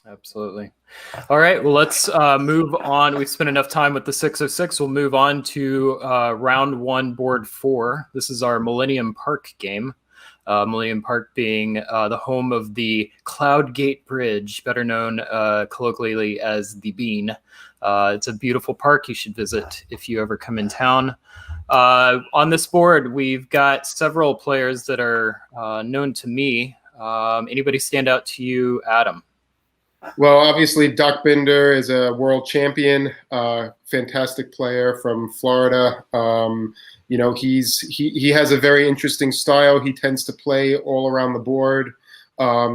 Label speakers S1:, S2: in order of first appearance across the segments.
S1: Absolutely. All right, well, let's move on. We've spent enough time with the 606. We'll move on to round 1, board 4. This is our Millennium Park game. Millennium Park being the home of the Cloud Gate Bridge, better known colloquially as the Bean. It's a beautiful park you should visit if you ever come in town. On this board, we've got several players that are known to me. Anybody stand out to you, Adam?
S2: Well, obviously, Doc Binder is a world champion, fantastic player from Florida. You know, he has a very interesting style. He tends to play all around the board,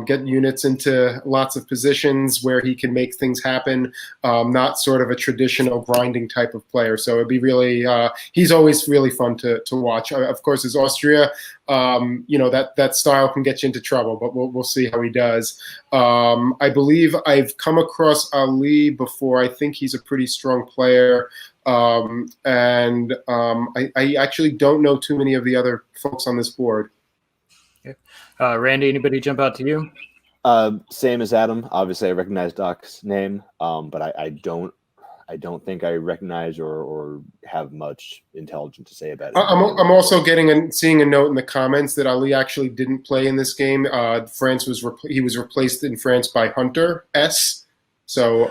S2: get units into lots of positions where he can make things happen, not sort of a traditional grinding type of player. So it'd be really, he's always really fun to watch. Of course, as Austria, you know, that style can get you into trouble, but we'll see how he does. I believe I've come across Ali before. I think he's a pretty strong player. I actually don't know too many of the other folks on this board.
S1: Okay. Randy, anybody jump out to you?
S3: Same as Adam. Obviously, I recognize Doc's name, but I don't think I recognize or have much intelligent to say about it.
S2: I'm also seeing a note in the comments that Ali actually didn't play in this game. He was replaced in France by Hunter S. So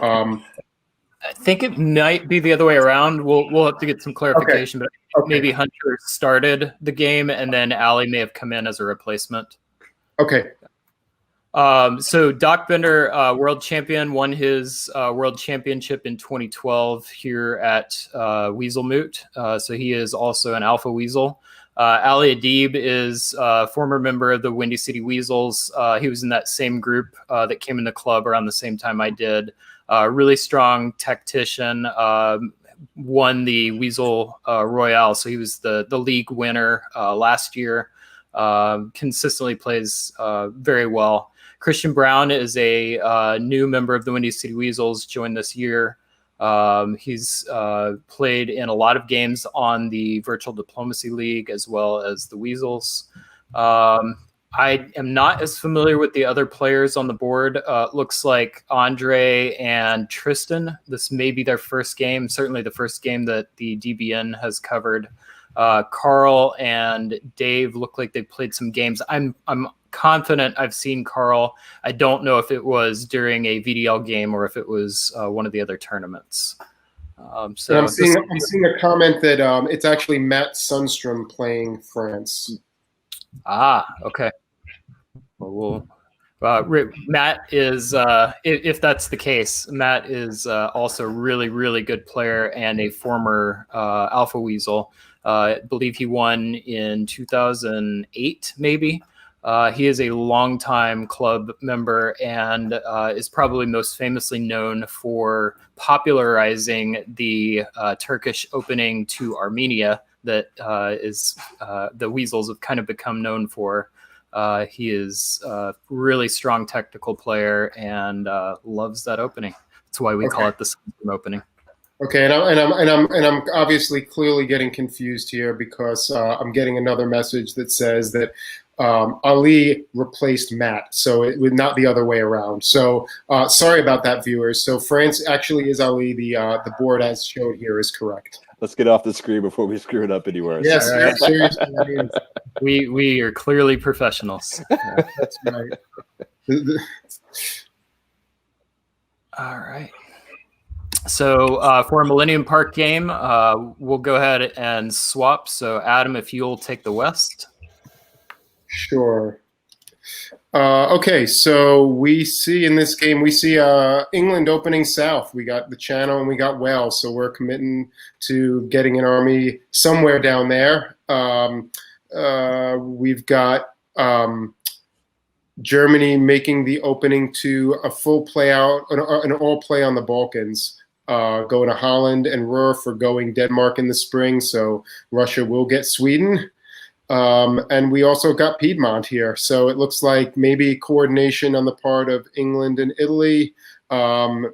S1: I think it might be the other way around. We'll have to get some clarification, okay. But maybe Hunter started the game and then Ali may have come in as a replacement.
S2: Okay.
S1: So Doc Bender, world champion, won his world championship in 2012 here at Weasel Moot. So he is also an Alpha Weasel. Ali Adib is a former member of the Windy City Weasels. He was in that same group that came in the club around the same time I did. Really strong tactician, won the Weasel Royale. So he was the league winner last year. Consistently plays very well. Christian Brown is a new member of the Windy City Weasels, joined this year. He's played in a lot of games on the Virtual Diplomacy League as well as the Weasels. I am not as familiar with the other players on the board. Looks like Andrei and Tristan, this may be their first game, certainly the first game that the DBN has covered. Karl and Dave look like they've played some games. I'm confident I've seen Karl. I don't know if it was during a VDL game or if it was one of the other tournaments. So
S2: I'm seeing a comment that it's actually Matt Sundstrom playing France.
S1: Ah, okay. Well, Matt is, if that's the case, Matt is also a really, really good player and a former Alpha Weasel. I believe he won in 2008, maybe. He is a longtime club member and is probably most famously known for popularizing the Turkish opening to Armenia that is the Weasels have kind of become known for. He is a really strong technical player and loves that opening. That's why we call it the Sundstrom opening.
S2: Okay, and I'm obviously clearly getting confused here because I'm getting another message that says that Ali replaced Matt, so it would not the other way around. So sorry about that, viewers. So France actually is Ali. The board as showed here is correct.
S3: Let's get off the screen before we screw it up anywhere.
S2: Yes, right. Seriously.
S1: We are clearly professionals.
S2: Yeah, that's right.
S1: All right. So for a Millennium Park game, we'll go ahead and swap. So Adam, if you'll take the West.
S2: Sure. Okay, so we see in this game, we see England opening south. We got the Channel and we got Wales, so we're committing to getting an army somewhere down there. We've got Germany making the opening to a full play out, an all play on the Balkans. Going to Holland and Ruhr for going Denmark in the spring, so Russia will get Sweden. And we also got Piedmont here, so it looks like maybe coordination on the part of England and Italy.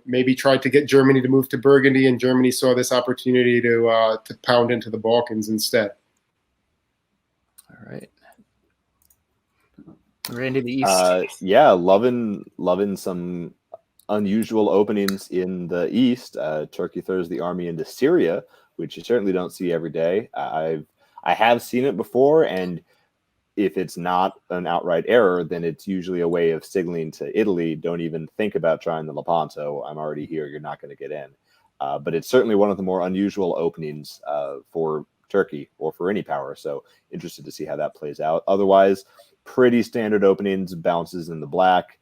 S2: Maybe tried to get Germany to move to Burgundy, and Germany saw this opportunity to pound into the Balkans instead.
S1: All right. Randy, the East.
S3: Yeah, loving some unusual openings in the east. Turkey throws the army into Syria, which you certainly don't see every day. I have seen it before, and if it's not an outright error, then it's usually a way of signaling to Italy, don't even think about trying the Lepanto. I'm already here. You're not going to get in. But it's certainly one of the more unusual openings for Turkey or for any power. So interested to see how that plays out. Otherwise, pretty standard openings, bounces in the black.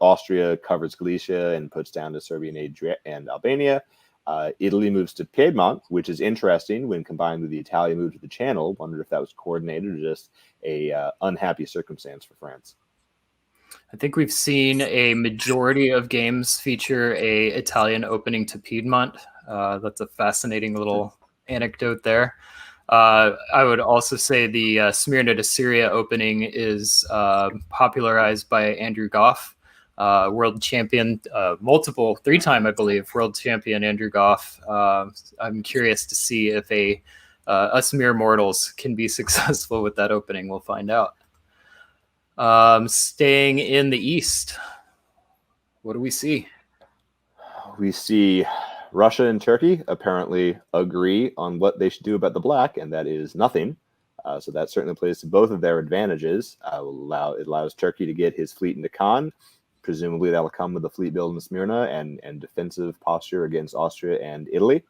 S3: Austria covers Galicia and puts down to Serbia and Albania. Italy moves to Piedmont, which is interesting when combined with the Italian move to the Channel. Wondered if that was coordinated or just a unhappy circumstance for France.
S1: I think we've seen a majority of games feature a Italian opening to Piedmont. That's a fascinating little anecdote there. I would also say the Smyrna to Syria opening is popularized by Andrew Goff, world champion, three-time, I believe, world champion Andrew Goff. I'm curious to see if us mere mortals can be successful with that opening. We'll find out. Staying in the East, what do we see?
S3: We see Russia and Turkey apparently agree on what they should do about the black, and that is nothing. So that certainly plays to both of their advantages. It allows Turkey to get his fleet into Khan. Presumably that'll come with a fleet build in Smyrna and defensive posture against Austria and Italy.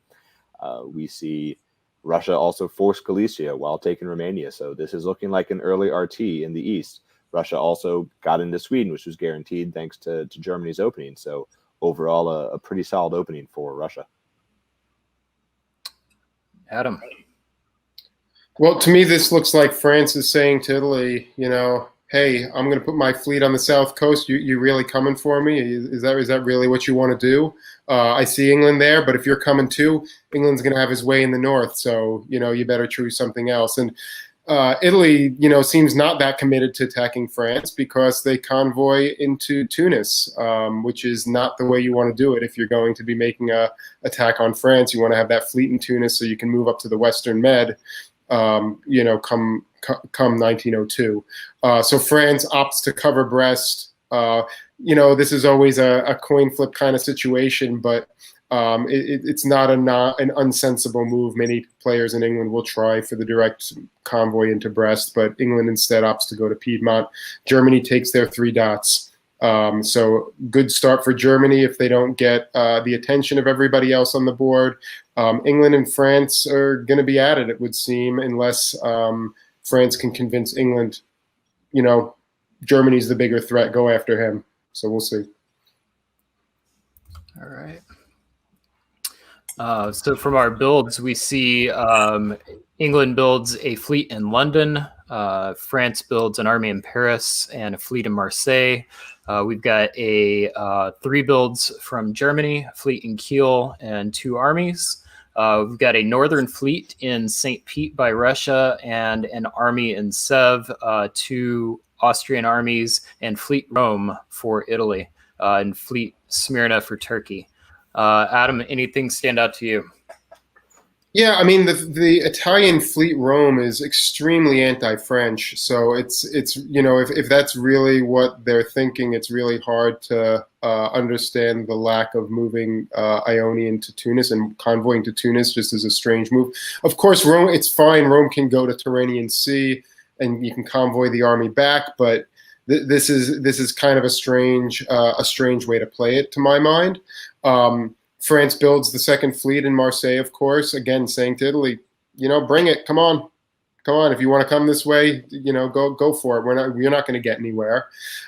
S3: We see Russia also force Galicia while taking Romania. So this is looking like an early RT in the East. Russia also got into Sweden, which was guaranteed thanks to Germany's opening. So overall, a pretty solid opening for Russia.
S1: Adam.
S2: Well, to me, this looks like France is saying to Italy, hey, I'm going to put my fleet on the south coast. You really coming for me? Is that really what you want to do? I see England there, but if you're coming too, England's going to have his way in the north. So, you better choose something else. And Italy, seems not that committed to attacking France because they convoy into Tunis, which is not the way you want to do it. If you're going to be making a attack on France, you want to have that fleet in Tunis so you can move up to the Western Med, come 1902. So France opts to cover Brest. This is always a coin flip kind of situation, but it's not an unsensible move. Many players in England will try for the direct convoy into Brest, but England instead opts to go to Piedmont. Germany takes their 3 dots. So good start for Germany if they don't get the attention of everybody else on the board. England and France are going to be at it would seem, unless France can convince England, Germany's the bigger threat, go after him. So we'll see.
S1: All right. So from our builds, we see England builds a fleet in London, France builds an army in Paris and a fleet in Marseille. We've got 3 builds from Germany, a fleet in Kiel, and 2 armies. We've got a northern fleet in St. Pete by Russia and an army in Sèvres, 2 Austrian armies, and fleet Rome for Italy, and fleet Smyrna for Turkey. Adam, anything stand out to you?
S2: Yeah, I mean the Italian fleet Rome is extremely anti-French. So it's if that's really what they're thinking, it's really hard to understand the lack of moving Ionian to Tunis and convoying to Tunis just as a strange move. Of course, Rome, it's fine. Rome can go to Tyrrhenian Sea and you can convoy the army back, but this is kind of a strange way to play it, to my mind. France builds the second fleet in Marseille, of course, again saying to Italy, bring it, come on. If you want to come this way, go for it. You're not going to get anywhere.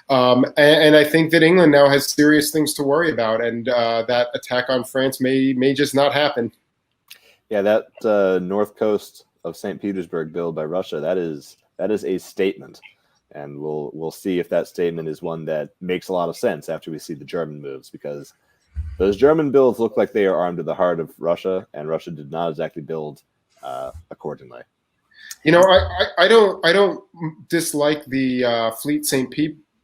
S2: And I think that England now has serious things to worry about, and that attack on France may just not happen.
S3: Yeah, that north coast of St. Petersburg build by Russia, that is a statement. And we'll see if that statement is one that makes a lot of sense after we see the German moves, because those German builds look like they are armed to the heart of Russia, and Russia did not exactly build accordingly.
S2: I don't dislike the fleet St.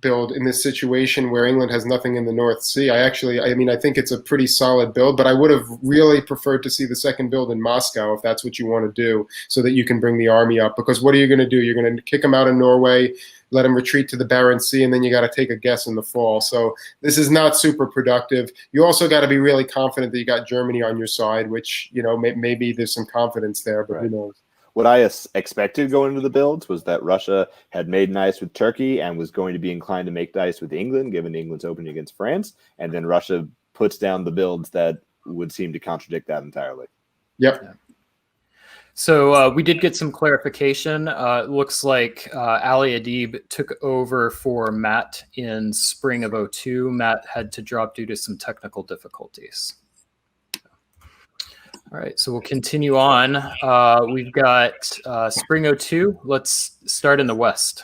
S2: build in this situation where England has nothing in the North Sea. I think it's a pretty solid build, but I would have really preferred to see the second build in Moscow if that's what you want to do, so that you can bring the army up. Because what are you going to do? You're going to kick them out of Norway, let them retreat to the Barents Sea, and then you got to take a guess in the fall. So this is not super productive. You also got to be really confident that you got Germany on your side, which, maybe there's some confidence there, but
S3: right.
S2: Who knows?
S3: What I expected going into the builds was that Russia had made nice with Turkey and was going to be inclined to make nice with England, given England's opening against France, and then Russia puts down the builds that would seem to contradict that entirely.
S2: Yep.
S1: Yeah. So we did get some clarification. It looks like Ali Adib took over for Matt in spring of 2002. Matt had to drop due to some technical difficulties. All right, so we'll continue on. We've got spring 2002. Let's start in the West.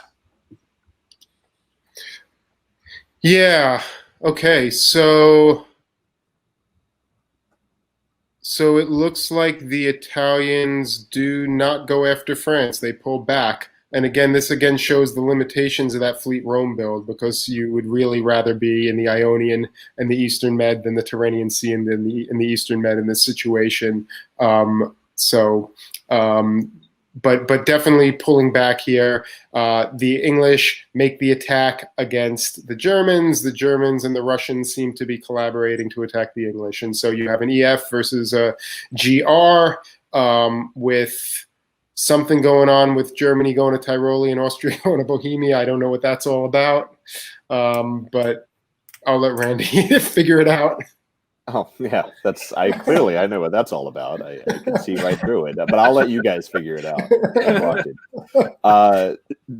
S2: Yeah. Okay. So it looks like the Italians do not go after France. They pull back. And again, this shows the limitations of that Fleet Rome build, because you would really rather be in the Ionian and the Eastern Med than the Tyrrhenian Sea and in the Eastern Med in this situation. But definitely pulling back here. The English make the attack against the Germans. The Germans and the Russians seem to be collaborating to attack the English. And so you have an EF versus a GR with something going on with Germany going to Tiroli and Austria going to Bohemia. I don't know what that's all about, but I'll let Randy figure it out.
S3: Oh, yeah, I know what that's all about. I can see right through it, but I'll let you guys figure it out.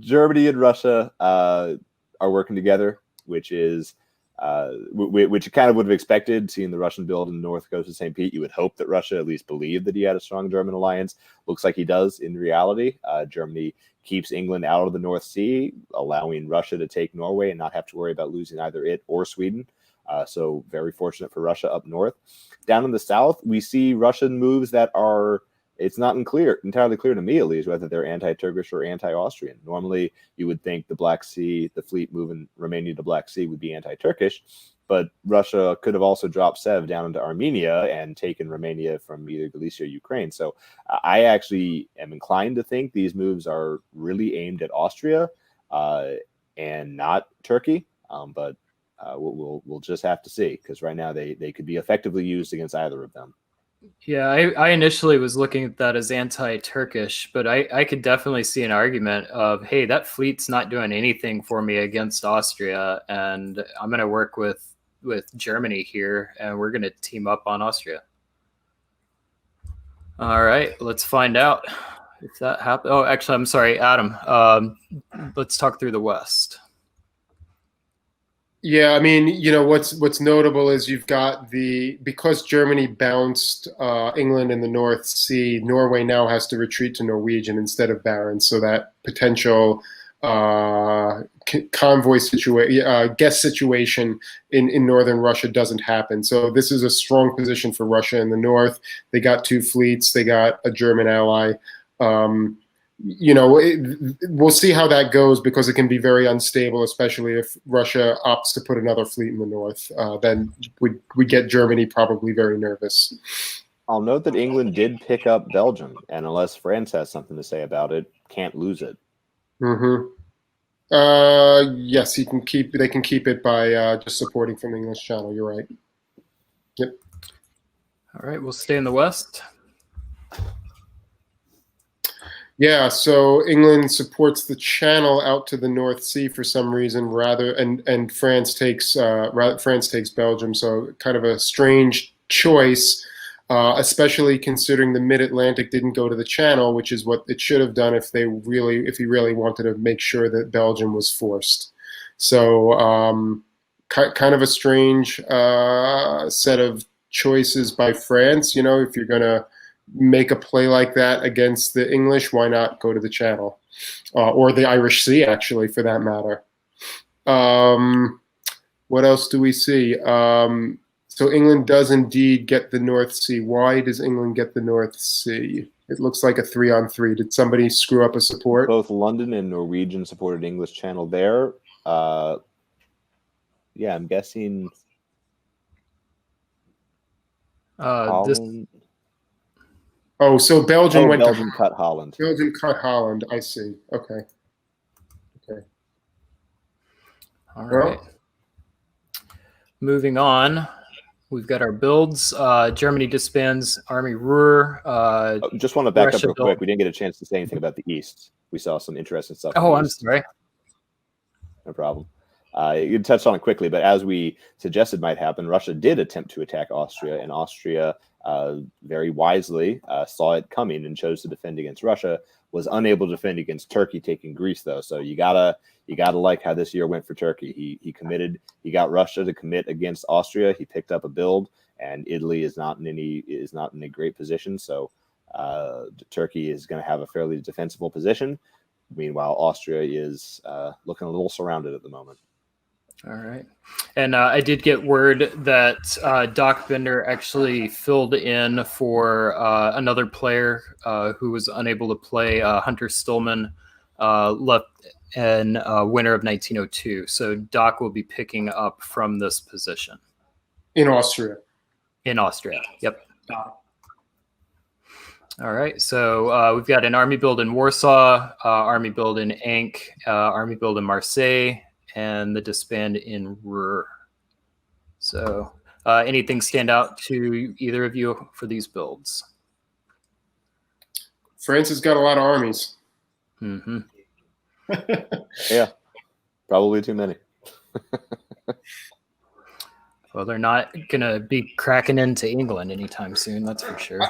S3: Germany and Russia are working together, which is which you kind of would have expected, seeing the Russian build in the north coast of St. Pete. You would hope that Russia at least believed that he had a strong German alliance. Looks like he does in reality. Germany keeps England out of the North Sea, allowing Russia to take Norway and not have to worry about losing either it or Sweden. So very fortunate for Russia up north. Down in the south, we see Russian moves that are, it's not entirely clear to me at least, whether they're anti-Turkish or anti-Austrian. Normally, you would think the Black Sea, the fleet moving Romania to Black Sea would be anti-Turkish, but Russia could have also dropped Sev down into Armenia and taken Romania from either Galicia or Ukraine. So I actually am inclined to think these moves are really aimed at Austria and not Turkey, but we'll just have to see, because right now they could be effectively used against either of them.
S1: Yeah, I initially was looking at that as anti-Turkish, but I could definitely see an argument of, hey, that fleet's not doing anything for me against Austria, and I'm going to work with Germany here, and we're going to team up on Austria. All right, let's find out if that happens. Oh, actually, I'm sorry, Adam. Let's talk through the West.
S2: Yeah, I mean, what's notable is you've got because Germany bounced England in the North Sea, Norway now has to retreat to Norwegian instead of Barents, so that potential convoy situation, guest situation in northern Russia doesn't happen. So this is a strong position for Russia in the north. They got two fleets, they got a German ally. We'll see how that goes, because it can be very unstable, especially if Russia opts to put another fleet in the north. Then we get Germany probably very nervous.
S3: I'll note that England did pick up Belgium, and unless France has something to say about it, can't lose it.
S2: Mm-hmm. Yes, they can keep it by just supporting from the English Channel. You're right. Yep.
S1: All right, we'll stay in the West.
S2: Yeah, so England supports the Channel out to the North Sea for some reason, and France takes Belgium. So kind of a strange choice, especially considering the Mid-Atlantic didn't go to the Channel, which is what it should have done if he really wanted to make sure that Belgium was forced. So kind of a strange set of choices by France. If you're gonna make a play like that against the English, why not go to the Channel or the Irish Sea, actually, for that matter. What else do we see? So England does indeed get the North Sea. Why does England get the North Sea? It looks like a 3-on-3. Did somebody screw up a support?
S3: Both London and Norwegian supported English Channel there. Yeah, I'm guessing
S1: This
S3: Holland.
S2: Oh, so Belgium went
S3: Belgium
S2: to
S3: cut Holland.
S2: Belgium cut Holland. I see. Okay.
S1: all right. Moving on, we've got our builds. Germany disbands Army Ruhr.
S3: Just want to back up
S1: Russia
S3: real quick. We didn't get a chance to say anything about the East. We saw some interesting stuff.
S1: Oh, I'm sorry.
S3: No problem. You touched on it quickly, but as we suggested might happen, Russia did attempt to attack Austria, and Austria very wisely saw it coming and chose to defend against Russia. Was unable to defend against Turkey taking Greece, though. So you gotta like how this year went for Turkey. He committed. He got Russia to commit against Austria. He picked up a build, and Italy is not in a great position. So Turkey is going to have a fairly defensible position. Meanwhile, Austria is looking a little surrounded at the moment.
S1: All right. And I did get word that Doc Bender actually filled in for another player who was unable to play, Hunter Stillman, left and winner of 1902. So Doc will be picking up from this position.
S2: In Austria.
S1: In Austria, yep. All right, so we've got an army build in Warsaw, army build in Ankh, army build in Marseille, and the disband in Ruhr. So anything stand out to either of you for these builds?
S2: France has got a lot of armies.
S1: Mm-hmm.
S3: Yeah, probably too many.
S1: Well, they're not going to be cracking into England anytime soon, that's for sure.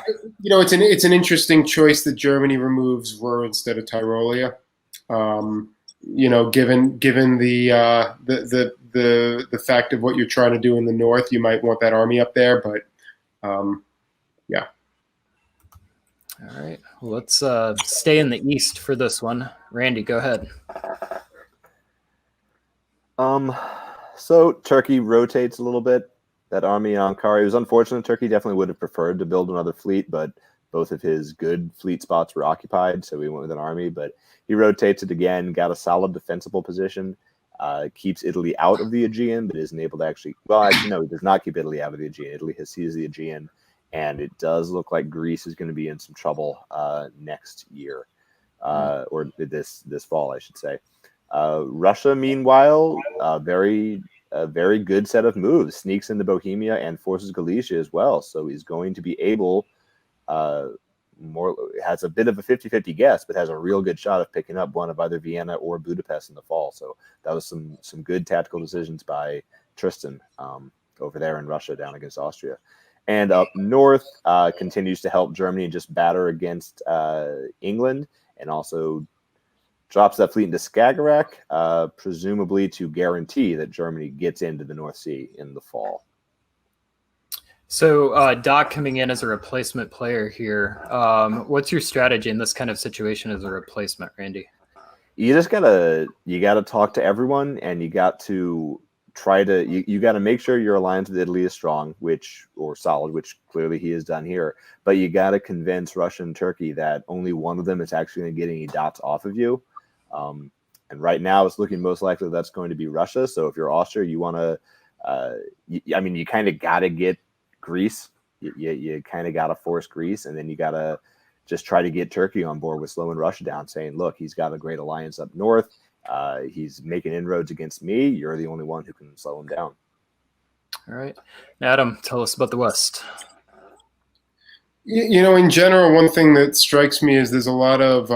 S2: It's an interesting choice that Germany removes Ruhr instead of Tyrolia. Given the fact of what you're trying to do in the north, you might want that army up there, but yeah.
S1: All right, well, let's stay in the east for this one. Randy, go ahead.
S3: So Turkey rotates a little bit. That army in Ankara, it was unfortunate. Turkey definitely would have preferred to build another fleet, but both of his good fleet spots were occupied, so we went with an army. But he rotates it again, got a solid defensible position, keeps Italy out of the Aegean, but isn't able to actually. Well, actually, no, he does not keep Italy out of the Aegean. Italy has seized the Aegean, and it does look like Greece is going to be in some trouble next year, or this fall, I should say. Russia, meanwhile, a very good set of moves. Sneaks into Bohemia and forces Galicia as well. So he's going to be able, has a bit of a 50-50 guess, but has a real good shot of picking up one of either Vienna or Budapest in the fall. So that was some good tactical decisions by Tristan over there in Russia down against Austria. And up north, continues to help Germany just batter against England, and also drops that fleet into Skagerrak, presumably to guarantee that Germany gets into the North Sea in the fall.
S1: So Doc coming in as a replacement player here. What's your strategy in this kind of situation as a replacement, Randy?
S3: You just gotta talk to everyone, and you got to try to you got to make sure your alliance with Italy is strong, or solid, which clearly he has done here. But you got to convince Russia and Turkey that only one of them is actually going to get any dots off of you. And right now, it's looking most likely that's going to be Russia. So if you're Austria, you want to, you kind of got to get Greece. You kind of got to force Greece, and then you got to just try to get Turkey on board with slowing Russia down, saying, look, he's got a great alliance up north. He's making inroads against me. You're the only one who can slow him down.
S1: All right. Adam, tell us about the West.
S2: In general, one thing that strikes me is there's a lot of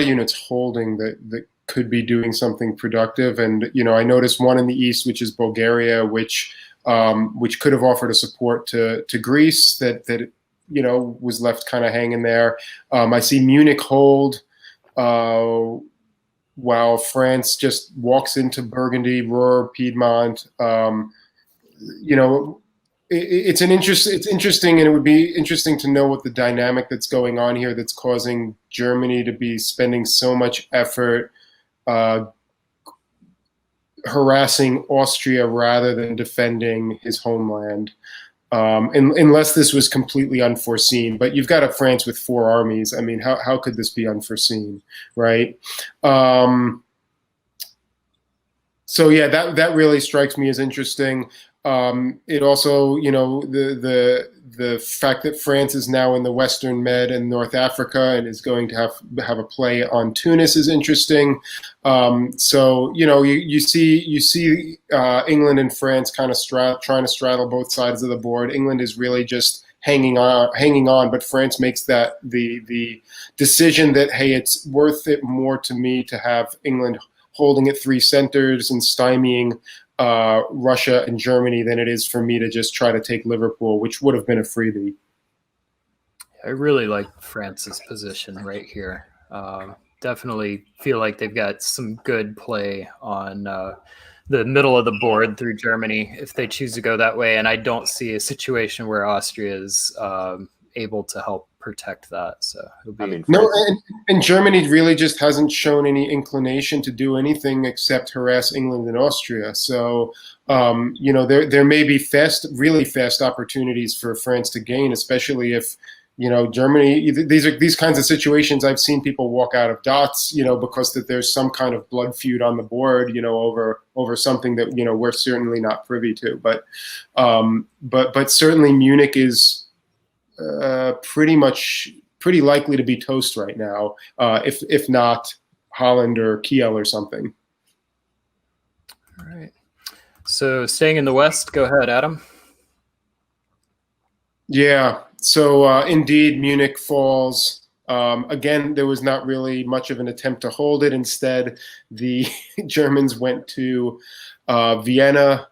S2: units holding that could be doing something productive. And, I noticed one in the east, which is Bulgaria, which could have offered a support to Greece that was left kind of hanging there. I see Munich hold, while France just walks into Burgundy, Ruhr, Piedmont. It's interesting, and it would be interesting to know what the dynamic that's going on here that's causing Germany to be spending so much effort harassing Austria rather than defending his homeland, unless this was completely unforeseen. But you've got a France with 4 armies. I mean, how could this be unforeseen, right? So yeah, that really strikes me as interesting. It also, the fact that France is now in the Western Med and North Africa and is going to have a play on Tunis is interesting. So you see England and France kind of trying to straddle both sides of the board. England is really just hanging on, but France makes that the decision that, hey, it's worth it more to me to have England holding at three centers and stymieing Russia and Germany than it is for me to just try to take Liverpool, which would have been a freebie.
S1: I really like France's position right here. Definitely feel like they've got some good play on the middle of the board through Germany if they choose to go that way. And I don't see a situation where Austria is able to help protect that. So
S2: and Germany really just hasn't shown any inclination to do anything except harass England and Austria. So there may be really fast opportunities for France to gain, especially if Germany. These kinds of situations I've seen people walk out of dots, because that there's some kind of blood feud on the board, over something that we're certainly not privy to. But certainly Munich is pretty likely to be toast right now, if not Holland or Kiel or something.
S1: All right. So staying in the West, go ahead, Adam.
S2: Yeah. So indeed, Munich falls. Again, there was not really much of an attempt to hold it. Instead, the Germans went to Vienna.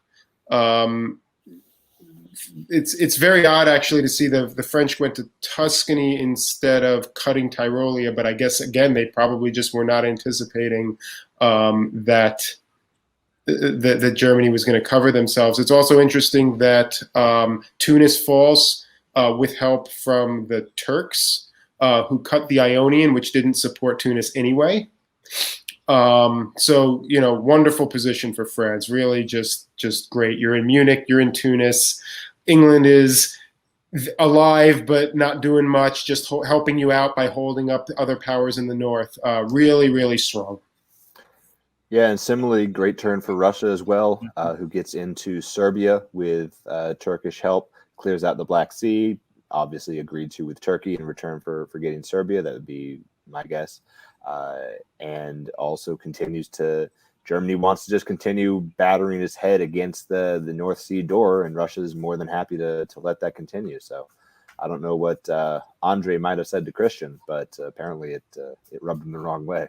S2: It's very odd, actually, to see the French went to Tuscany instead of cutting Tyrolia. But I guess, again, they probably just were not anticipating that Germany was going to cover themselves. It's also interesting that Tunis falls with help from the Turks, who cut the Ionian, which didn't support Tunis anyway. So wonderful position for France. Really, just great. You're in Munich. You're in Tunis. England is alive, but not doing much, just helping you out by holding up the other powers in the north. Really, really strong.
S3: Yeah, and similarly, great turn for Russia as well, who gets into Serbia with Turkish help, clears out the Black Sea, obviously agreed to with Turkey in return for getting Serbia. That would be my guess. And also continues to, Germany wants to just continue battering his head against the North Sea door, and Russia is more than happy to let that continue. So I don't know what Andrei might have said to Christian, but apparently it rubbed him the wrong way.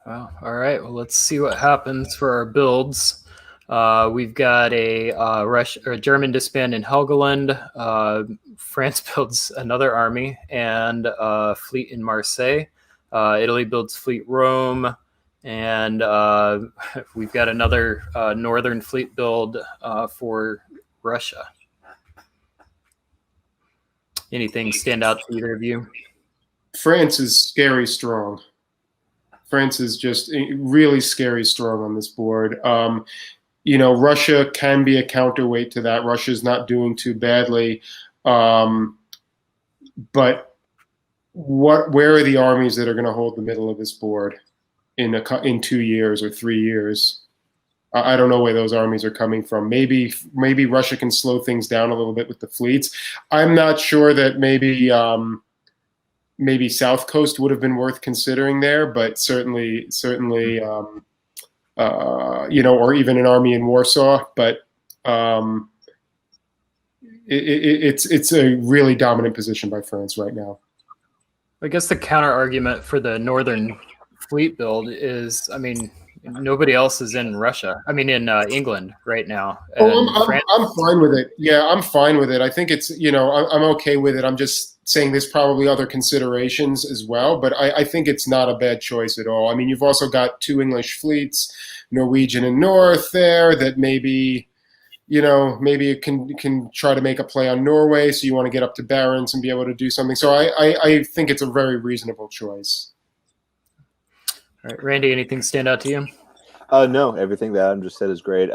S1: Well, all right. Well, let's see what happens for our builds. We've got a German disband in Helgoland. France builds another army and a fleet in Marseille. Italy builds fleet Rome. And we've got another northern fleet build for Russia. Anything stand out to either of you?
S2: France is scary strong. France is just really scary strong on this board. Russia can be a counterweight to that. Russia's not doing too badly. But where are the armies that are going to hold the middle of this board in 2 years or 3 years? I don't know where those armies are coming from. Maybe Russia can slow things down a little bit with the fleets. I'm not sure that maybe South Coast would have been worth considering there, but certainly, or even an army in Warsaw. But it's a really dominant position by France right now.
S1: I guess the counter argument for the northern fleet build is, nobody else is in Russia. In England right now.
S2: I'm fine with it. Yeah, I'm fine with it. I think it's, I'm okay with it. I'm just saying there's probably other considerations as well, but I think it's not a bad choice at all. You've also got 2 English fleets, Norwegian and North there, that maybe it can try to make a play on Norway. So you want to get up to Barents and be able to do something. So I think it's a very reasonable choice.
S1: All right, Randy, anything stand out to you?
S3: No, everything that Adam just said is great.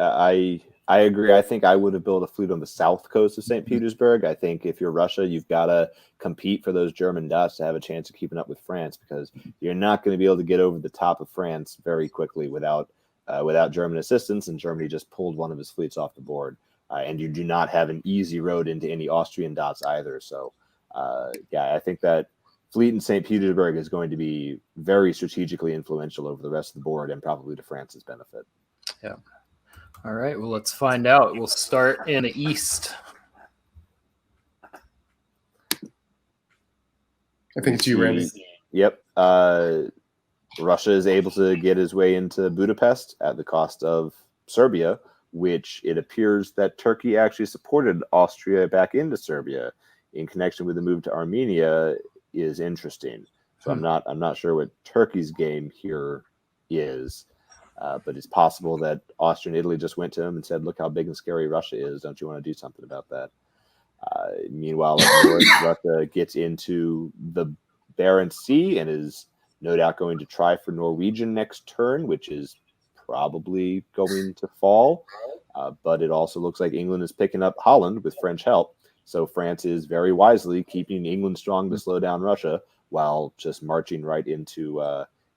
S3: I agree. I think I would have built a fleet on the south coast of St. Petersburg. I think if you're Russia, you've got to compete for those German dots to have a chance of keeping up with France, because you're not going to be able to get over the top of France very quickly without without German assistance, and Germany just pulled one of his fleets off the board. And you do not have an easy road into any Austrian dots either. So, I think that fleet in St. Petersburg is going to be very strategically influential over the rest of the board and probably to France's benefit.
S1: Yeah. All right. Well, let's find out. We'll start in the east.
S2: I think it's you, Randy.
S3: Yep. Russia is able to get his way into Budapest at the cost of Serbia, which it appears that Turkey actually supported Austria back into Serbia in connection with the move to Armenia is interesting. So I'm not sure what Turkey's game here is, but it's possible that Austria and Italy just went to him and said, "Look how big and scary Russia is. Don't you want to do something about that?" Meanwhile, up north, Russia gets into the Barents Sea and is no doubt going to try for Norwegian next turn, which is probably going to fall. But it also looks like England is picking up Holland with French help. So France is very wisely keeping England strong to slow down Russia while just marching right into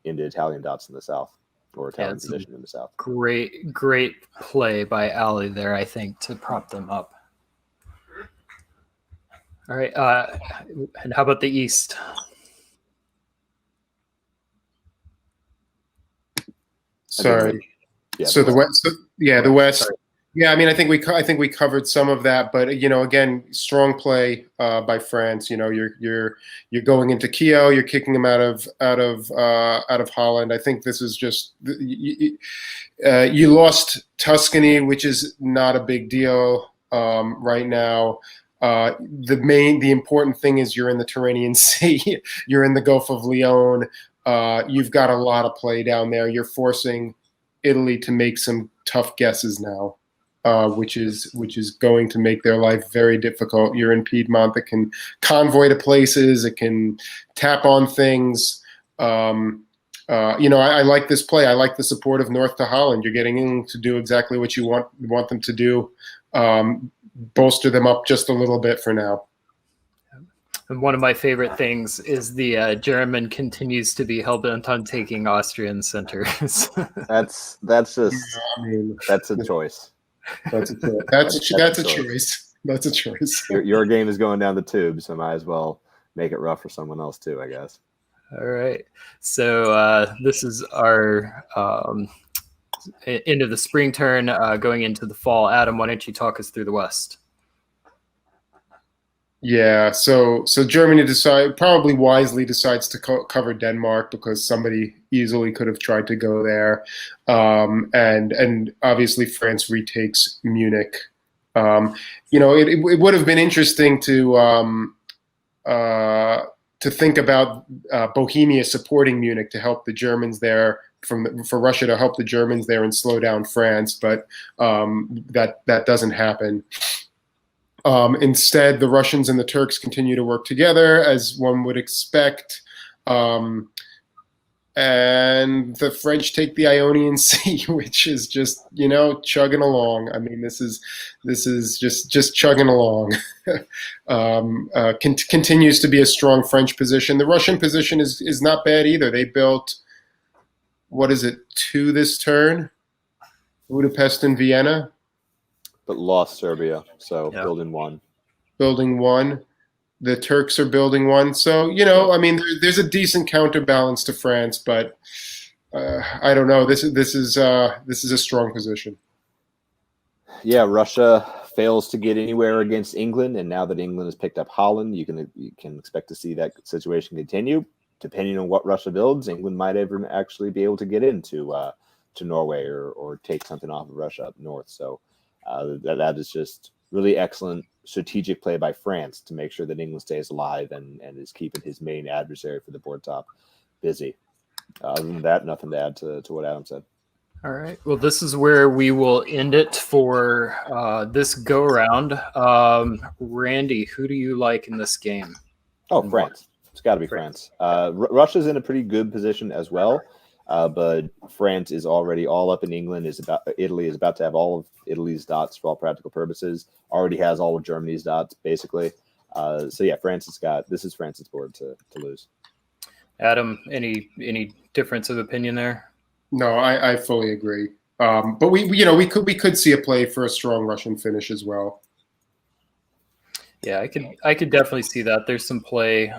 S3: Italian dots in the south, or Italian position in the south.
S1: Great play by Ali there, I think, to prop them up. All right. And how about the east?
S2: Sorry.
S3: Yeah,
S2: so the west. The west.
S1: Sorry.
S2: Yeah, I mean, I think we covered some of that, but again, strong play by France. You're going into Kiel, you're kicking them out of Holland. I think this is just you lost Tuscany, which is not a big deal right now. The important thing is you're in the Tyrrhenian Sea, you're in the Gulf of Lion. You've got a lot of play down there. You're forcing Italy to make some tough guesses now. Which is going to make their life very difficult. You're in Piedmont that can convoy to places, it can tap on things. I like this play. I like the support of North to Holland. You're getting in to do exactly what you want them to do. Bolster them up just a little bit for now.
S1: And one of my favorite things is the German continues to be hell-bent on taking Austrian centers.
S3: That's just that's a choice.
S2: That's a choice. That's a choice.
S3: Your game is going down the tube, so might as well make it rough for someone else too, I guess.
S1: All right. So this is our end of the spring turn, going into the fall. Adam, why don't you talk us through the West?
S2: Yeah, so Germany probably wisely decides to cover Denmark because somebody easily could have tried to go there, and obviously France retakes Munich. It would have been interesting to think about Bohemia supporting Munich to help the Germans there, for Russia to help the Germans there and slow down France, but that doesn't happen. Instead, the Russians and the Turks continue to work together, as one would expect. And the French take the Ionian Sea, which is just, chugging along. I mean, this is just chugging along. Continues to be a strong French position. The Russian position is not bad either. They built, 2 this turn? Budapest and Vienna.
S3: But lost Serbia, so yeah. Building one. The Turks are building one. So, there's a decent counterbalance to France, but I don't know. This is a strong position. Yeah, Russia fails to get anywhere against England, and now that England has picked up Holland, you can expect to see that situation continue. Depending on what Russia builds, England might ever actually be able to get into to Norway or take something off of Russia up north. So. That is just really excellent strategic play by France to make sure that England stays alive and is keeping his main adversary for the board top busy. Other than that, nothing to add to what Adam said.
S1: All right. Well, this is where we will end it for this go-around. Randy, who do you like in this game?
S3: Oh, France. It's got to be France. Russia's in a pretty good position as well. But France is already all up in England. Italy is about to have all of Italy's dots for all practical purposes. Already has all of Germany's dots, basically. So yeah, this is France's board to lose.
S1: Adam, any difference of opinion there?
S2: No, I fully agree. But we could see a play for a strong Russian finish as well.
S1: Yeah, I could definitely see that. There's some play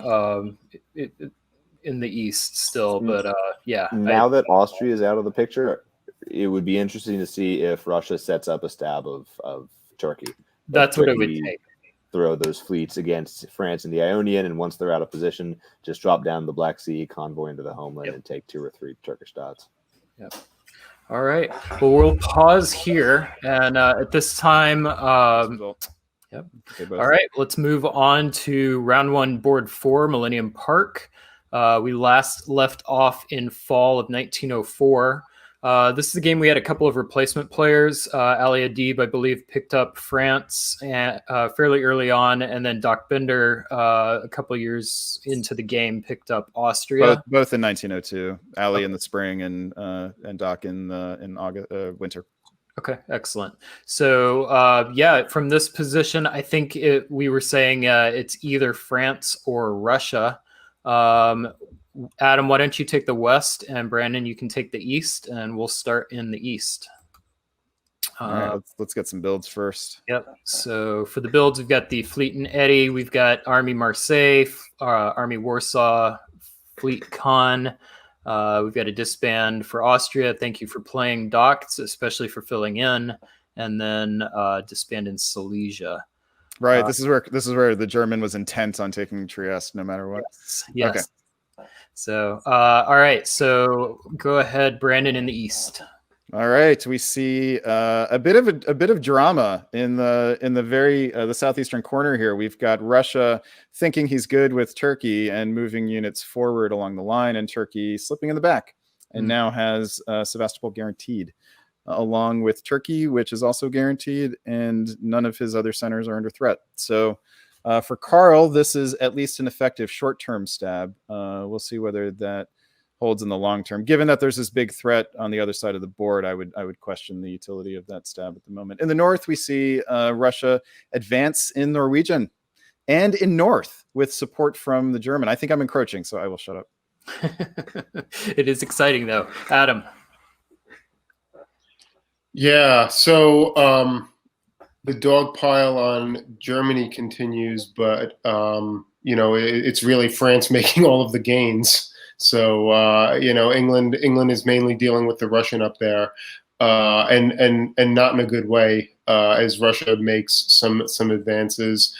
S1: in the East still, but yeah.
S3: Now that Austria is out of the picture, it would be interesting to see if Russia sets up a stab of Turkey.
S1: That's what it would take.
S3: Throw those fleets against France and the Ionian, and once they're out of position, just drop down the Black Sea, convoy into the homeland, and take 2 or 3 Turkish dots.
S1: Yep. All right. Well, we'll pause here, and at this time, yep. Okay, all right. Let's move on to round 1, board 4, Millennium Park. We last left off in fall of 1904. This is a game we had a couple of replacement players. Ali Adib, I believe, picked up France fairly early on, and then Doc Bender, a couple of years into the game, picked up Austria.
S4: Both in 1902. Ali in the spring and Doc in August, winter.
S1: Okay, excellent. So, yeah, from this position, I think we were saying it's either France or Russia. Adam, why don't you take the West, and Brandon, you can take the East, and we'll start in the East.
S4: All right, let's get some builds first.
S1: Yep. So for the builds, we've got the Fleet and Eddy, we've got Army Marseille, Army Warsaw, Fleet Con. We've got a disband for Austria. Thank you for playing, Doc, especially for filling in, and then disband in Silesia.
S4: Right. This is where the German was intent on taking Trieste, no matter what.
S1: Yes.
S4: Okay.
S1: So, all right. So go ahead, Brandon, in the East.
S4: All right. We see a bit of drama in the southeastern corner here. We've got Russia thinking he's good with Turkey and moving units forward along the line, and Turkey slipping in the back, and now has Sevastopol guaranteed, along with Turkey, which is also guaranteed, and none of his other centers are under threat. So for Karl, this is at least an effective short-term stab. We'll see whether that holds in the long term. Given that there's this big threat on the other side of the board, I would question the utility of that stab at the moment. In the north, we see Russia advance in Norwegian and in north with support from the German. I think I'm encroaching, so I will shut up.
S1: It is exciting, though. Adam.
S2: Yeah, so the dog pile on Germany continues, but it's really France making all of the gains. So England is mainly dealing with the Russian up there, and not in a good way, as Russia makes some advances.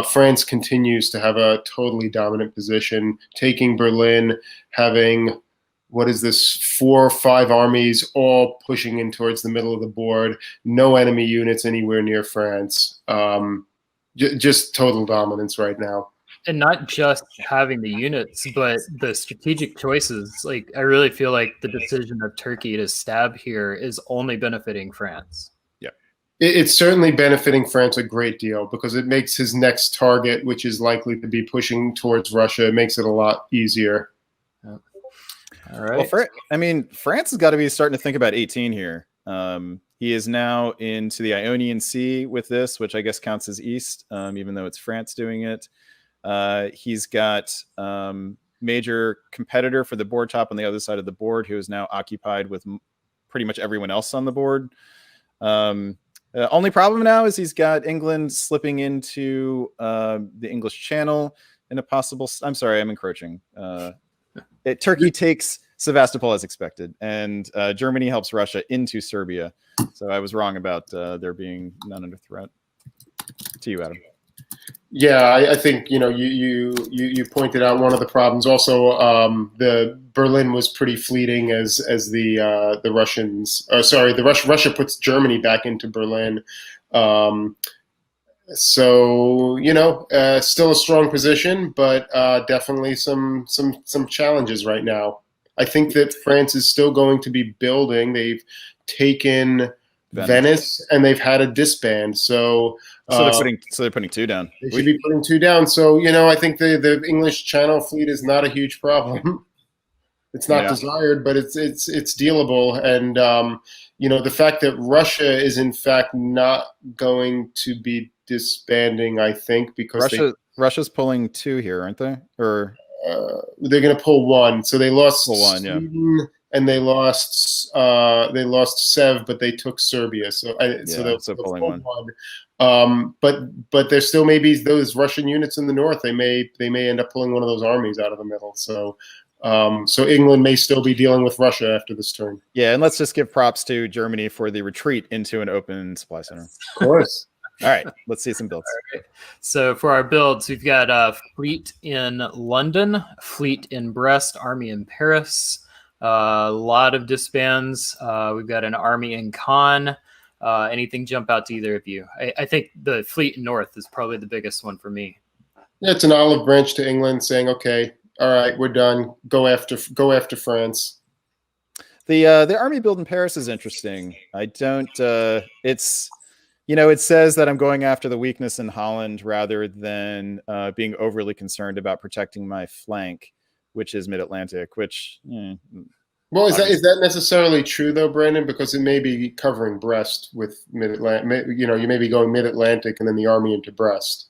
S2: France continues to have a totally dominant position, taking Berlin, having 4 or 5 armies all pushing in towards the middle of the board. No enemy units anywhere near France. Just total dominance right now.
S1: And not just having the units, but the strategic choices. Like, I really feel like the decision of Turkey to stab here is only benefiting France.
S4: Yeah,
S2: it's certainly benefiting France a great deal, because it makes his next target, which is likely to be pushing towards Russia, it makes it a lot easier.
S1: Yep. All right.
S4: Well, France has got to be starting to think about 18 here. He is now into the Ionian Sea with this, which I guess counts as east, even though it's France doing it. He's got major competitor for the board top on the other side of the board, who is now occupied with pretty much everyone else on the board. Only problem now is he's got England slipping into the English Channel in a possible. I'm sorry, I'm encroaching. Turkey takes Sevastopol as expected, and Germany helps Russia into Serbia. So I was wrong about there being none under threat. To you, Adam.
S2: Yeah, I think you pointed out one of the problems. Also, the Berlin was pretty fleeting as the Russians. Russia puts Germany back into Berlin. So still a strong position, but definitely some challenges right now. I think that France is still going to be building. They've taken Venice, and they've had a disband. So
S4: they're putting 2 down.
S2: They should be putting 2 down. So I think the English Channel fleet is not a huge problem. It's not desired, but it's dealable. And the fact that Russia is in fact not going to be disbanding, I think, because
S4: Russia's pulling 2 here, aren't they? Or
S2: they're going to pull 1. So they lost
S4: Sweden
S2: and they lost Sev, but they took Serbia. So
S4: so pulling one.
S2: But there still may be those Russian units in the north. They may end up pulling one of those armies out of the middle. So so England may still be dealing with Russia after this turn.
S4: Yeah, and let's just give props to Germany for the retreat into an open supply center.
S2: Of course.
S4: All right, let's see some builds.
S1: Right. So for our builds, we've got a fleet in London, fleet in Brest, army in Paris, a lot of disbands. We've got an army in Caen. Anything jump out to either of you? I think the fleet in North is probably the biggest one for me.
S2: Yeah, it's an olive branch to England saying, okay, all right, we're done. Go after France.
S4: The army build in Paris is interesting. I don't. It's, it says that I'm going after the weakness in Holland rather than being overly concerned about protecting my flank, which is Mid-Atlantic. Which,
S2: well, is that necessarily true though, Brandon? Because it may be covering Brest with Mid-Atlantic. You may be going Mid-Atlantic and then the army into Brest.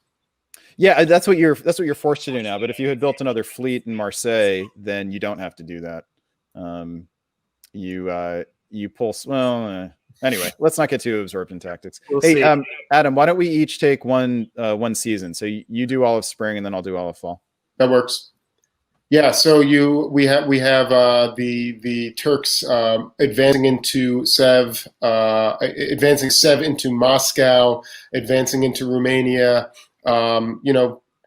S4: Yeah, that's what you're forced to do now. But if you had built another fleet in Marseille, then you don't have to do that. You pull. Well, anyway, let's not get too absorbed in tactics.
S1: We'll see.
S4: Adam, why don't we each take one season? So you do all of spring, and then I'll do all of fall.
S2: That works. Yeah. So we have the Turks advancing into Sev, advancing Sev into Moscow, advancing into Romania.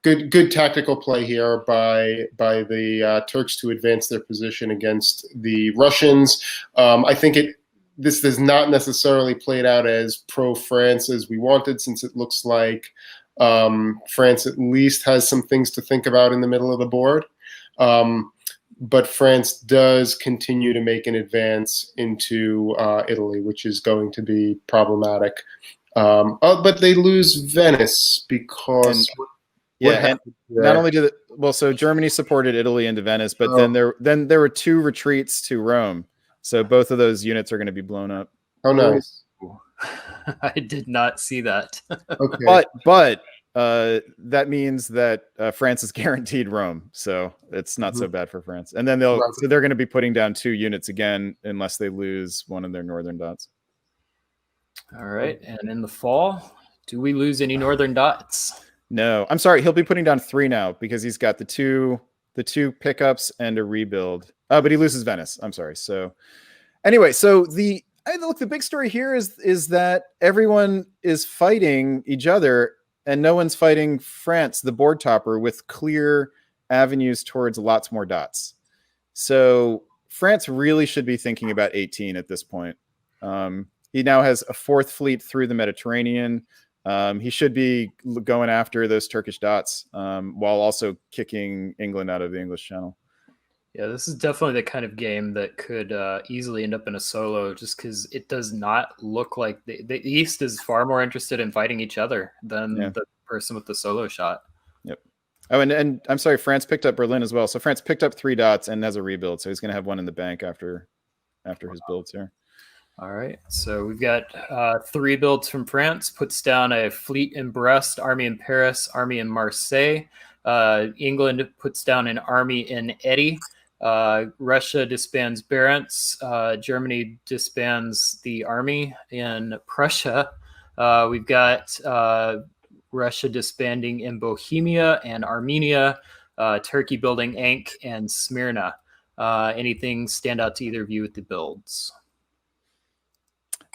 S2: Good tactical play here by the Turks to advance their position against the Russians. I think this has not necessarily played out as pro-France as we wanted, since it looks like France at least has some things to think about in the middle of the board. But France does continue to make an advance into Italy, which is going to be problematic. But they lose Venice because
S4: not only so Germany supported Italy into Venice, but then there were 2 retreats to Rome, so both of those units are going to be blown up.
S2: Oh, nice!
S1: I did not see that.
S2: Okay,
S4: but that means that France is guaranteed Rome, so it's not so bad for France. And then they're going to be putting down 2 units again unless they lose one of their northern dots.
S1: All right, and in the fall, do we lose any northern dots?
S4: No, I'm sorry. He'll be putting down 3 now because he's got the two pickups and a rebuild. But he loses Venice. I'm sorry. So anyway, so the big story here is that everyone is fighting each other and no one's fighting France, the board topper, with clear avenues towards lots more dots. So France really should be thinking about 18 at this point. He now has a 4th fleet through the Mediterranean. He should be going after those Turkish dots while also kicking England out of the English Channel.
S1: Yeah, this is definitely the kind of game that could easily end up in a solo, just because it does not look like the East is far more interested in fighting each other than the person with the solo shot.
S4: Yep. Oh, and I'm sorry, France picked up Berlin as well. So France picked up 3 dots and has a rebuild. So he's going to have one in the bank after his builds here.
S1: All right, so we've got 3 builds from France, puts down a fleet in Brest, army in Paris, army in Marseille. England puts down an army in Eddie. Russia disbands Barents. Germany disbands the army in Prussia. We've got Russia disbanding in Bohemia and Armenia, Turkey building Ankh and Smyrna. Anything stand out to either of you with the builds?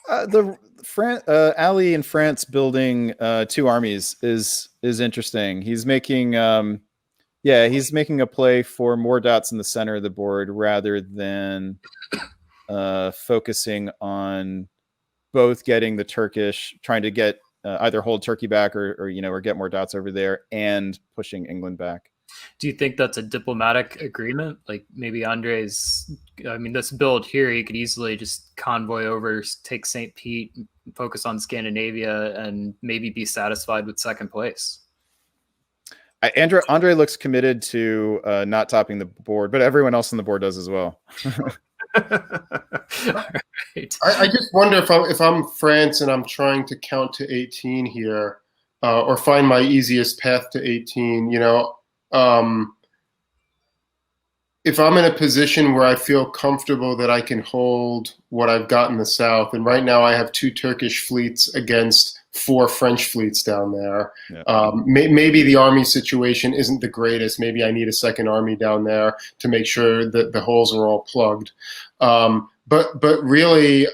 S4: Ali in France building 2 armies is interesting. He's making a play for more dots in the center of the board rather than focusing on both getting the Turkish, trying to get either hold Turkey back or get more dots over there and pushing England back.
S1: Do you think that's a diplomatic agreement? Like maybe this build here, you could easily just convoy over, take St. Pete, focus on Scandinavia, and maybe be satisfied with 2nd place.
S4: Andrei looks committed to not topping the board, but everyone else on the board does as well.
S1: Right.
S2: I just wonder if I'm France and I'm trying to count to 18 here, or find my easiest path to 18, if I'm in a position where I feel comfortable that I can hold what I've got in the south, and right now I have 2 Turkish fleets against 4 French fleets down there.
S4: Yeah.
S2: Maybe the army situation isn't the greatest. Maybe I need a second army down there to make sure that the holes are all plugged. But really,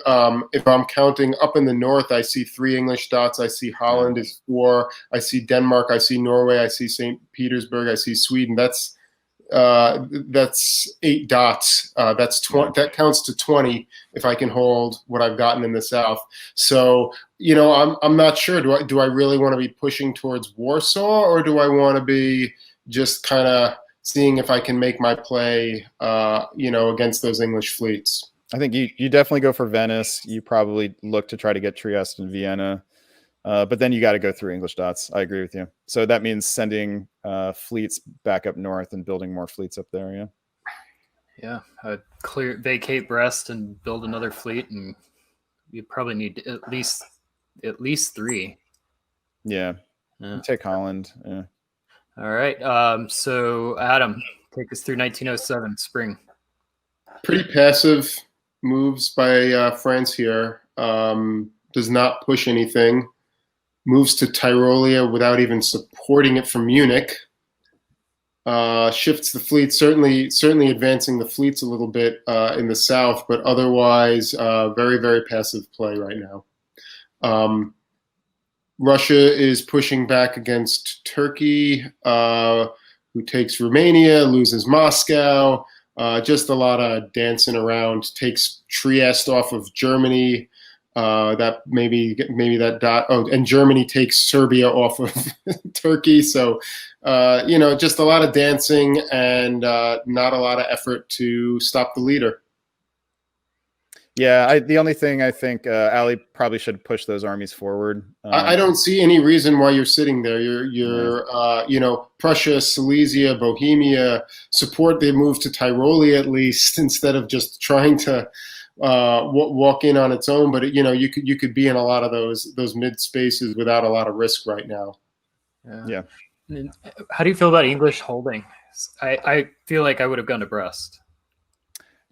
S2: if I'm counting up in the north, I see 3 English dots. I see Holland is 4. I see Denmark. I see Norway. I see St. Petersburg. I see Sweden. That's 8 dots. That counts to 20 if I can hold what I've gotten in the south. So, I'm not sure. Do I really want to be pushing towards Warsaw, or do I want to be just kind of seeing if I can make my play, against those English fleets?
S4: I think you definitely go for Venice. You probably look to try to get Trieste and Vienna. But then you got to go through English dots. I agree with you. So that means sending fleets back up north and building more fleets up there.
S1: Yeah. Vacate Brest and build another fleet, and you probably need at least 3.
S4: Yeah. Take Holland. Yeah.
S1: All right. So Adam, take us through 1907 spring.
S2: Pretty passive moves by France here. Does not push anything. Moves to Tyrolia without even supporting it from Munich. Shifts the fleet, certainly advancing the fleets a little bit in the south, but otherwise very, very passive play right now. Russia is pushing back against Turkey, who takes Romania, loses Moscow. Just a lot of dancing around. Takes Trieste off of Germany. That maybe that dot. Oh, and Germany takes Serbia off of Turkey. So, just a lot of dancing and not a lot of effort to stop the leader.
S4: Yeah, the only thing I think Ali probably should push those armies forward.
S2: I don't see any reason why you're sitting there. You're Prussia, Silesia, Bohemia, support the move to Tyrolia at least, instead of just trying to walk in on its own. But you could be in a lot of those mid spaces without a lot of risk right now.
S4: Yeah.
S1: How do you feel about English holding? I feel like I would have gone to Brest.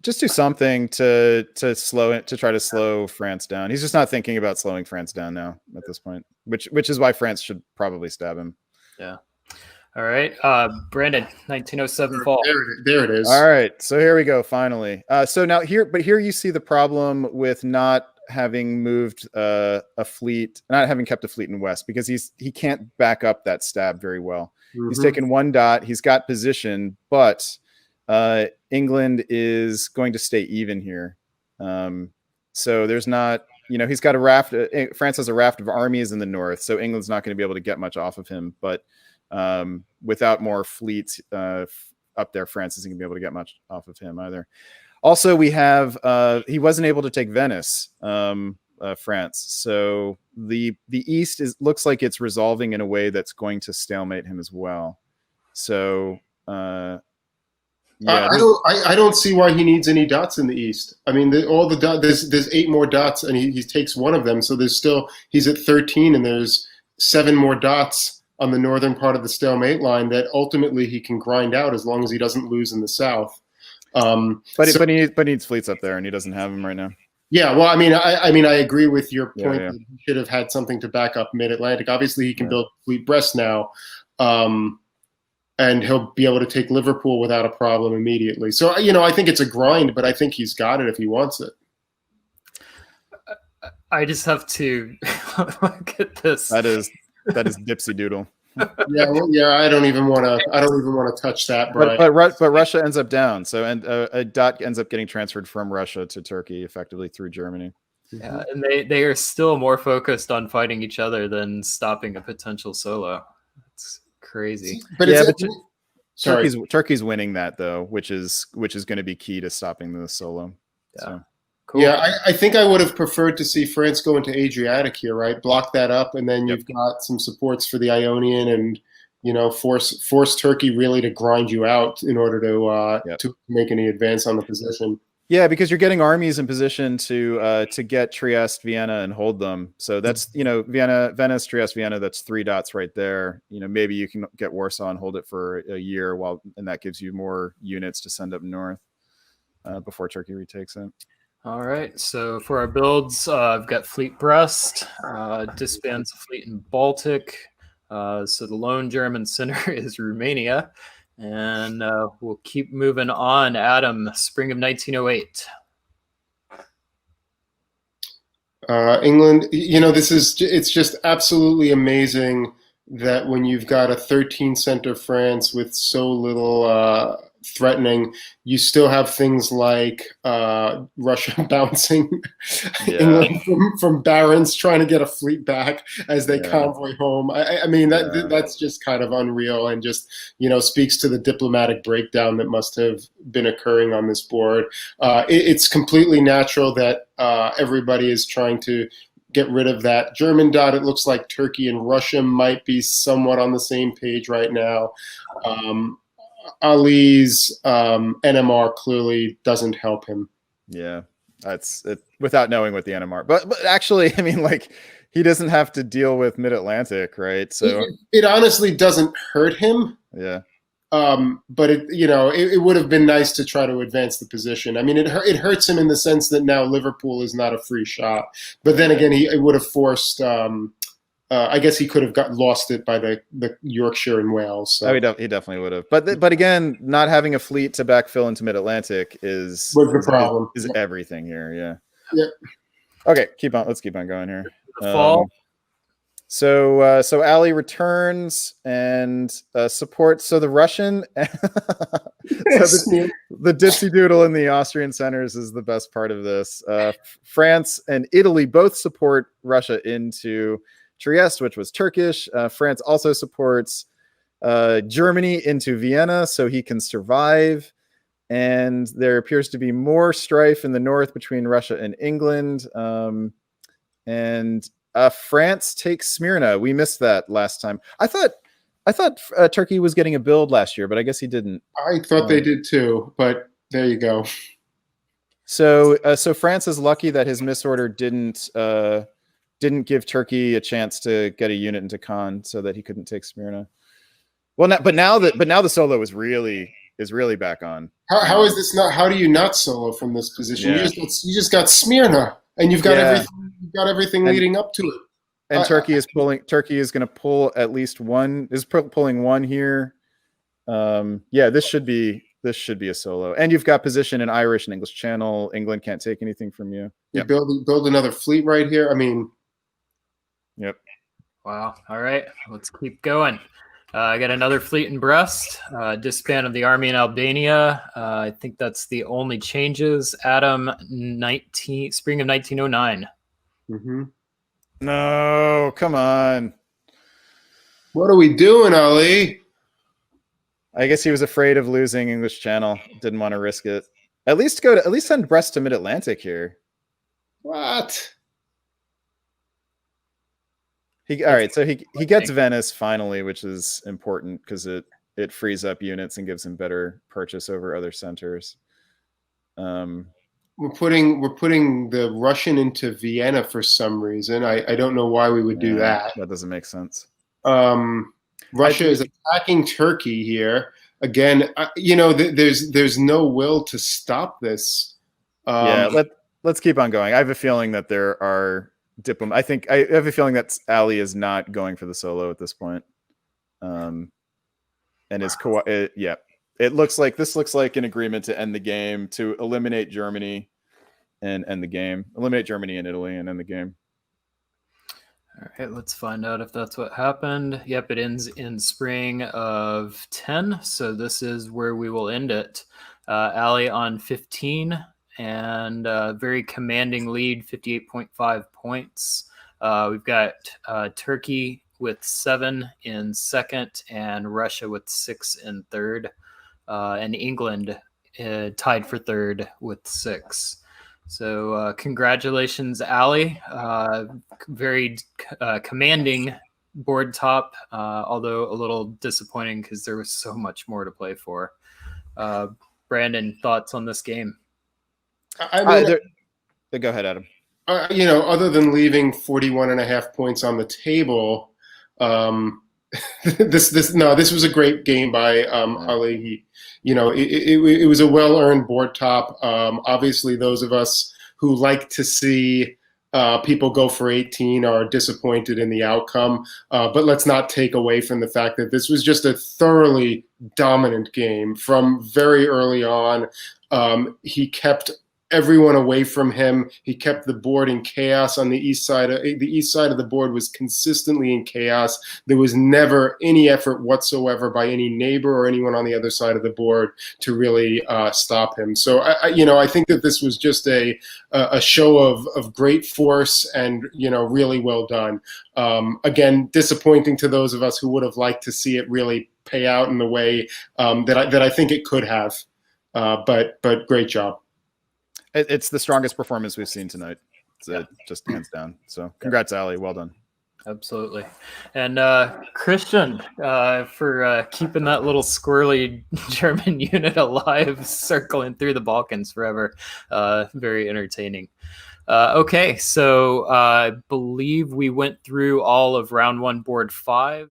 S4: Just do something to slow it, to try to slow France down. He's just not thinking about slowing France down now at this point, which is why France should probably stab him.
S1: Yeah. All right. Brandon, 1907 fall.
S2: There it is.
S4: All right. So here we go. Finally. So now here you see the problem with not having moved a fleet, not having kept a fleet in West, because he can't back up that stab very well. Mm-hmm. He's taken 1 dot. He's got position, but England is going to stay even here. So there's not, he's got a raft. France has a raft of armies in the north, so England's not going to be able to get much off of him. But without more fleets up there, France isn't going to be able to get much off of him either. Also, we have he wasn't able to take Venice, France. So the East looks like it's resolving in a way that's going to stalemate him as well. So.
S2: Yeah, I don't see why he needs any dots in the East. I mean, there's 8 more dots, and he takes 1 of them. So he's at 13, and there's 7 more dots on the northern part of the stalemate line that ultimately he can grind out as long as he doesn't lose in the south.
S4: But he needs fleets up there, and he doesn't have them right now.
S2: Yeah, well, I mean, I agree with your point that he should have had something to back up Mid-Atlantic. Obviously, he can build Fleet Brest now. And he'll be able to take Liverpool without a problem immediately. So, I think it's a grind, but I think he's got it if he wants it.
S1: I just have to look at this.
S4: That is dipsy doodle.
S2: I don't even want to touch that.
S4: But Russia ends up down. So a dot ends up getting transferred from Russia to Turkey, effectively through Germany.
S1: Yeah, and they are still more focused on fighting each other than stopping a potential solo. It's crazy.
S4: Turkey's winning that though, which is going to be key to stopping the solo.
S1: Yeah.
S4: So.
S1: Cool.
S2: Yeah, I think I would have preferred to see France go into Adriatic here, right? Block that up, and then you've got some supports for the Ionian, and force Turkey really to grind you out in order to make any advance on the position.
S4: Yeah, because you're getting armies in position to get Trieste, Vienna, and hold them. So that's, you know, Vienna, Venice, Trieste, Vienna. That's 3 dots right there. You know, maybe you can get Warsaw and hold it for a year, and that gives you more units to send up north before Turkey retakes it.
S1: All right. So for our builds, I've got Fleet Brest, disbands the fleet in Baltic. So the lone German center is Romania. And we'll keep moving on. Adam, spring of 1908.
S2: England, you know, it's just absolutely amazing that when you've got a 13 center France with so little threatening, you still have things like Russia bouncing England from barons, trying to get a fleet back as they convoy home. I mean, that's just kind of unreal, and just, you know, speaks to the diplomatic breakdown that must have been occurring on this board. It's completely natural that everybody is trying to get rid of that German dot. It looks like Turkey and Russia might be somewhat on the same page right now. Ali's NMR clearly doesn't help him.
S4: Yeah, that's it, without knowing what the NMR. But actually, I mean, like, he doesn't have to deal with Mid-Atlantic, right? So
S2: it honestly doesn't hurt him.
S4: Yeah.
S2: But it would have been nice to try to advance the position. I mean, it hurts him in the sense that now Liverpool is not a free shot. But then again, it would have forced. I guess he could have lost it by the Yorkshire and Wales. So.
S4: Oh, he definitely would have. But again, not having a fleet to backfill into Mid-Atlantic was
S2: the problem.
S4: Is everything here? Yeah.
S2: Yeah.
S4: Okay, let's keep on going here.
S1: The fall.
S4: So Ali returns and supports. So the Russian, the dipsy doodle in the Austrian centers is the best part of this. France and Italy both support Russia into Trieste, which was Turkish. France also supports Germany into Vienna so he can survive. And there appears to be more strife in the north between Russia and England. France takes Smyrna. We missed that last time. I thought Turkey was getting a build last year, but I guess he didn't.
S2: I thought they did too, but there you go.
S4: So France is lucky that his misorder didn't give Turkey a chance to get a unit into Khan, so that he couldn't take Smyrna. Well, but now the solo is really back on.
S2: How is this not? How do you not solo from this position?
S4: Yeah.
S2: You just got Smyrna, and you've got everything. You've got everything leading up to it.
S4: And Turkey is going to pull at least one. Is pulling one here. This should be a solo. And you've got position in Irish and English Channel. England can't take anything from you.
S2: You build another fleet right here. I mean.
S4: Yep.
S1: Wow. All right. Let's keep going. I got another fleet in Brest, disband of the army in Albania. I think that's the only changes. Adam, spring of 1909.
S2: Mm-hmm.
S4: No, come on.
S2: What are we doing, Ali?
S4: I guess he was afraid of losing English Channel. Didn't want to risk it. At least send Brest to Mid-Atlantic here.
S2: What?
S4: All right, so he gets Venice finally, which is important because it frees up units and gives him better purchase over other centers.
S2: We're putting the Russian into Vienna for some reason. I don't know why we would do that.
S4: That doesn't make sense.
S2: Russia is attacking Turkey here again. There's no will to stop this.
S4: Let's keep on going. I have a feeling that there are I have a feeling that Ali is not going for the solo at this point. And it looks like an agreement to end the game, to eliminate Germany and end the game. Eliminate Germany and Italy and end the game.
S1: All right, let's find out if that's what happened. Yep, it ends in spring of 10. So this is where we will end it. Ali on 15 and very commanding lead, 58.5 points. We've got Turkey with 7 in second and Russia with 6 in third. And England tied for third with 6. So congratulations, Ali. Very commanding board top, although a little disappointing because there was so much more to play for. Brandon, thoughts on this game?
S2: I mean,
S4: go ahead, Adam.
S2: Other than leaving 41.5 points on the table, this was a great game by Ali. It was a well-earned board top. Obviously, those of us who like to see people go for 18 are disappointed in the outcome. But let's not take away from the fact that this was just a thoroughly dominant game from very early on. He kept everyone away from him. He kept the board in chaos on the east side. The east side of the board was consistently in chaos. There was never any effort whatsoever by any neighbor or anyone on the other side of the board to really stop him. So I think that this was just a show of great force and really well done. Again, disappointing to those of us who would have liked to see it really pay out in the way that I think it could have. But great job.
S4: It's the strongest performance we've seen tonight. Just hands down. So congrats, Ali. Well done.
S1: Absolutely. And Christian, for keeping that little squirrely German unit alive, circling through the Balkans forever. Very entertaining. Okay, so I believe we went through all of round 1, board 5.